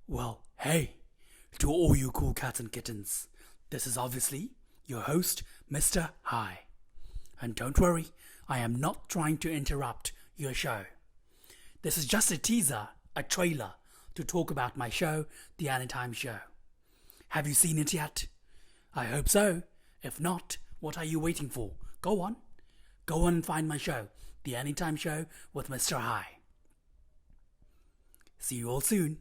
Well, hey, to all you cool cats and kittens, this is obviously your host, Mr. Hi. And don't worry, I am not trying to interrupt your show. This is just a teaser, a trailer, to talk about my show, The Anytime Show. Have you seen it yet? I hope so. If not, what are you waiting for? Go on and find my show, The Anytime Show with Mr. Hi. See you all soon.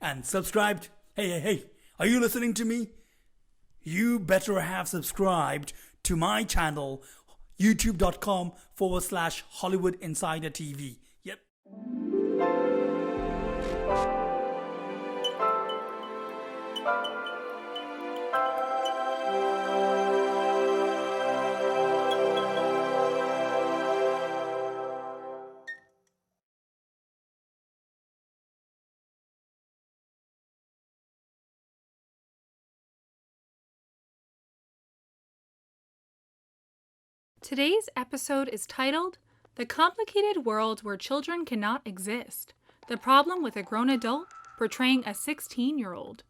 And subscribed. Hey, are you listening to me? You better have subscribed to my channel, youtube.com/Hollywood Insider TV. Yep. Today's episode is titled, The Complicated World Where Children Cannot Exist, The Problem with a Grown Adult Portraying a 16-Year-Old.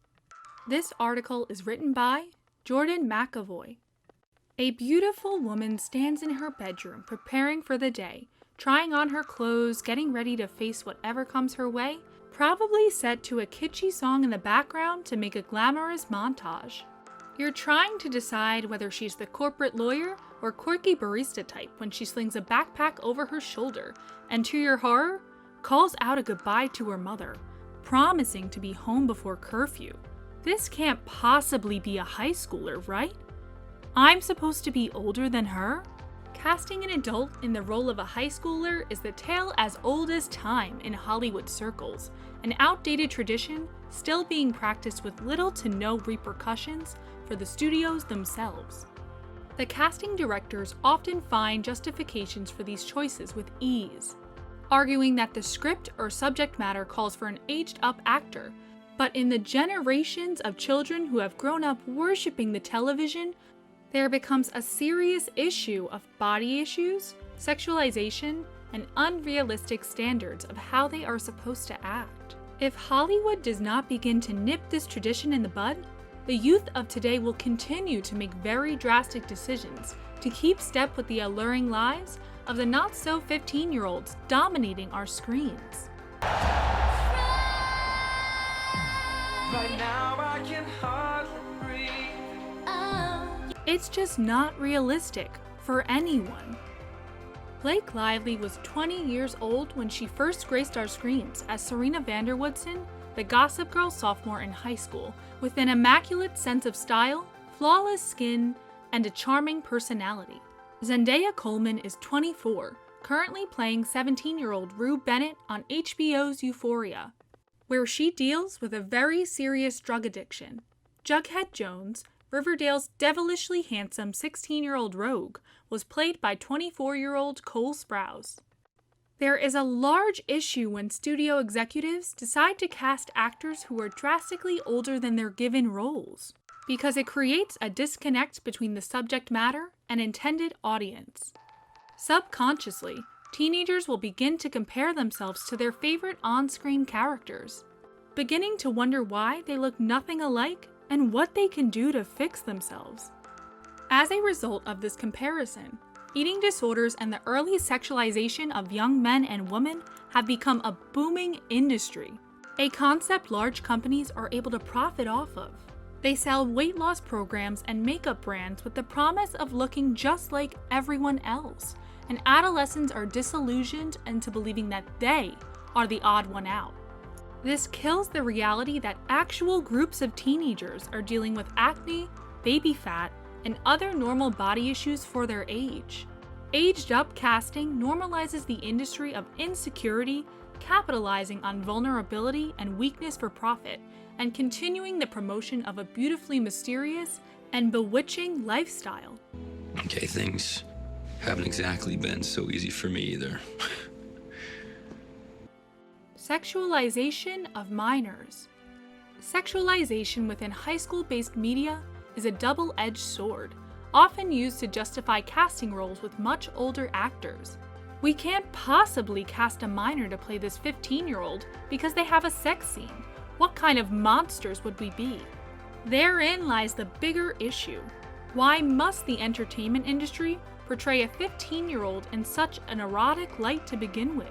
This article is written by Jordan McAvoy. A beautiful woman stands in her bedroom preparing for the day, trying on her clothes, getting ready to face whatever comes her way, probably set to a kitschy song in the background to make a glamorous montage. You're trying to decide whether she's the corporate lawyer or quirky barista type when she slings a backpack over her shoulder and, to your horror, calls out a goodbye to her mother, promising to be home before curfew. This can't possibly be a high schooler, right? I'm supposed to be older than her? Casting an adult in the role of a high schooler is the tale as old as time in Hollywood circles, an outdated tradition still being practiced with little to no repercussions for the studios themselves. The casting directors often find justifications for these choices with ease, arguing that the script or subject matter calls for an aged-up actor, but in the generations of children who have grown up worshipping the television, there becomes a serious issue of body issues, sexualization, and unrealistic standards of how they are supposed to act. If Hollywood does not begin to nip this tradition in the bud, the youth of today will continue to make very drastic decisions to keep step with the alluring lives of the not-so-15-year-olds dominating our screens. Right now I can hardly breathe. It's just not realistic for anyone. Blake Lively was 20 years old when she first graced our screens as Serena Vanderwoodson, the Gossip Girl sophomore in high school, with an immaculate sense of style, flawless skin, and a charming personality. Zendaya Coleman is 24, currently playing 17-year-old Rue Bennett on HBO's Euphoria, where she deals with a very serious drug addiction. Jughead Jones, Riverdale's devilishly handsome 16-year-old rogue, was played by 24-year-old Cole Sprouse. There is a large issue when studio executives decide to cast actors who are drastically older than their given roles, because it creates a disconnect between the subject matter and intended audience. Subconsciously, teenagers will begin to compare themselves to their favorite on-screen characters, beginning to wonder why they look nothing alike and what they can do to fix themselves. As a result of this comparison, eating disorders and the early sexualization of young men and women have become a booming industry, a concept large companies are able to profit off of. They sell weight loss programs and makeup brands with the promise of looking just like everyone else, and adolescents are disillusioned into believing that they are the odd one out. This kills the reality that actual groups of teenagers are dealing with acne, baby fat, and other normal body issues for their age. Aged-up casting normalizes the industry of insecurity, capitalizing on vulnerability and weakness for profit, and continuing the promotion of a beautifully mysterious and bewitching lifestyle. Okay, things haven't exactly been so easy for me either. Sexualization of minors. Sexualization within high school-based media is a double-edged sword, often used to justify casting roles with much older actors. We can't possibly cast a minor to play this 15-year-old because they have a sex scene, What kind of monsters would we be? Therein lies the bigger issue. Why must the entertainment industry portray a 15-year-old in such an erotic light to begin with?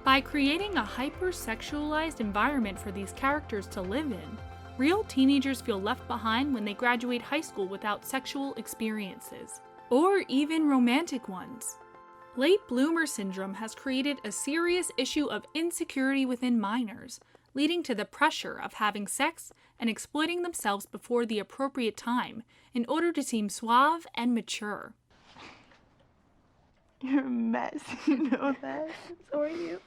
By creating a hyper-sexualized environment for these characters to live in, real teenagers feel left behind when they graduate high school without sexual experiences, or even romantic ones. Late bloomer syndrome has created a serious issue of insecurity within minors, leading to the pressure of having sex and exploiting themselves before the appropriate time in order to seem suave and mature. You're a mess, you know that? So are you.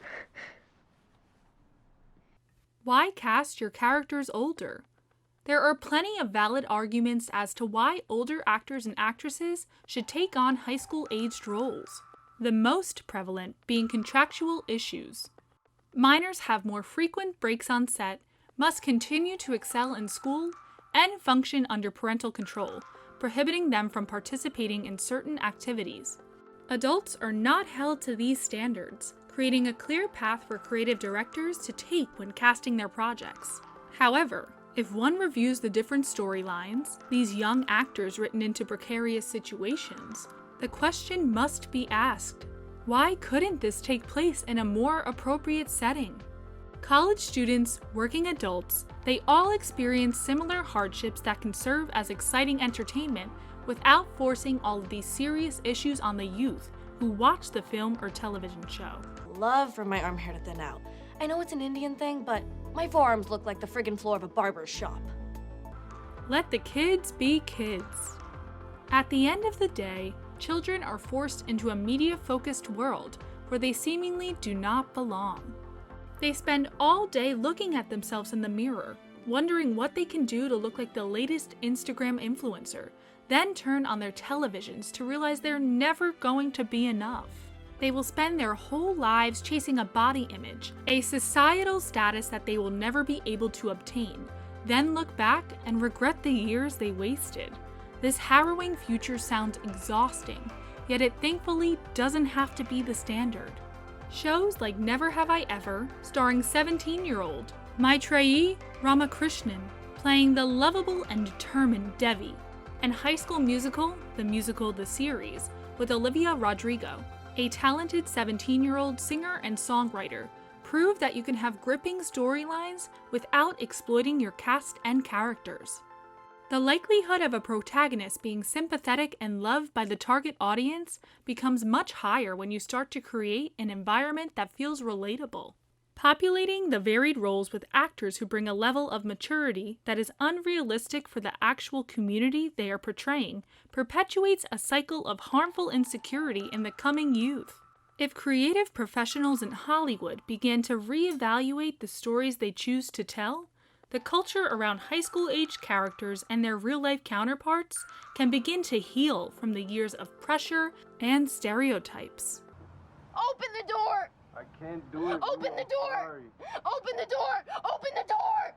Why cast your characters older? There are plenty of valid arguments as to why older actors and actresses should take on high school-aged roles, the most prevalent being contractual issues. Minors have more frequent breaks on set, must continue to excel in school, and function under parental control, prohibiting them from participating in certain activities. Adults are not held to these standards, creating a clear path for creative directors to take when casting their projects. However, if one reviews the different storylines, these young actors written into precarious situations, the question must be asked: why couldn't this take place in a more appropriate setting? College students, working adults, they all experience similar hardships that can serve as exciting entertainment without forcing all of these serious issues on the youth who watch the film or television show. Love for my arm hair to thin out. I know it's an Indian thing, but my forearms look like the friggin' floor of a barber's shop. Let the kids be kids. At the end of the day, children are forced into a media-focused world where they seemingly do not belong. They spend all day looking at themselves in the mirror, wondering what they can do to look like the latest Instagram influencer, then turn on their televisions to realize they're never going to be enough. They will spend their whole lives chasing a body image, a societal status that they will never be able to obtain, then look back and regret the years they wasted. This harrowing future sounds exhausting, yet it thankfully doesn't have to be the standard. Shows like Never Have I Ever, starring 17-year-old Maitreyi Ramakrishnan, playing the lovable and determined Devi, and High School Musical, the series, with Olivia Rodrigo, a talented 17-year-old singer and songwriter, prove that you can have gripping storylines without exploiting your cast and characters. The likelihood of a protagonist being sympathetic and loved by the target audience becomes much higher when you start to create an environment that feels relatable. Populating the varied roles with actors who bring a level of maturity that is unrealistic for the actual community they are portraying perpetuates a cycle of harmful insecurity in the coming youth. If creative professionals in Hollywood began to reevaluate the stories they choose to tell, the culture around high school-aged characters and their real-life counterparts can begin to heal from the years of pressure and stereotypes. Open the door! I can't do it. Open the door! Sorry. Open the door! Open the door!